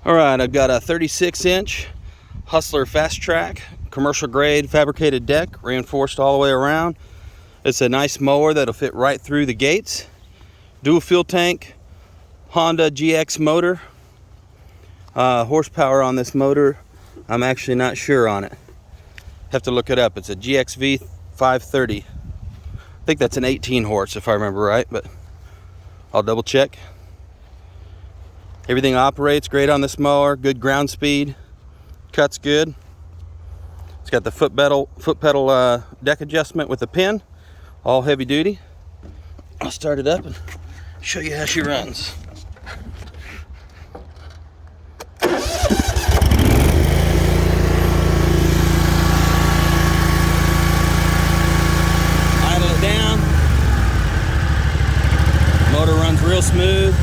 All right, I've got a 36-inch Hustler Fastrak commercial grade fabricated deck, reinforced all the way around. It's a nice mower that'll fit right through the gates. Dual fuel tank, Honda GX motor. Horsepower on this motor, I'm actually not sure on it. Have to look it up. It's a GXV 530. I think that's an 18 horse if I remember right, but I'll double check. Everything operates great on this mower. Good ground speed. Cuts good. It's got the foot pedal deck adjustment with a pin. All heavy duty. I'll start it up and show you how she runs. Idle it down. Motor runs real smooth.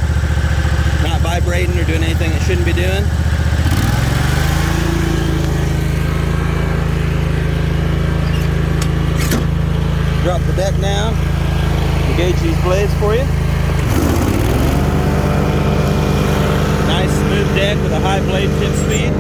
Not vibrating or doing anything it shouldn't be doing. Drop the deck down. Engage these blades for you. Nice smooth deck with a high blade tip speed.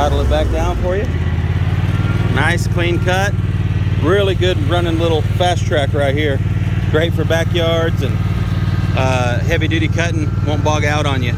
Idle it back down for you. Nice clean cut. Really good running little Fastrak right here. Great for backyards and heavy duty cutting. Won't bog out on you.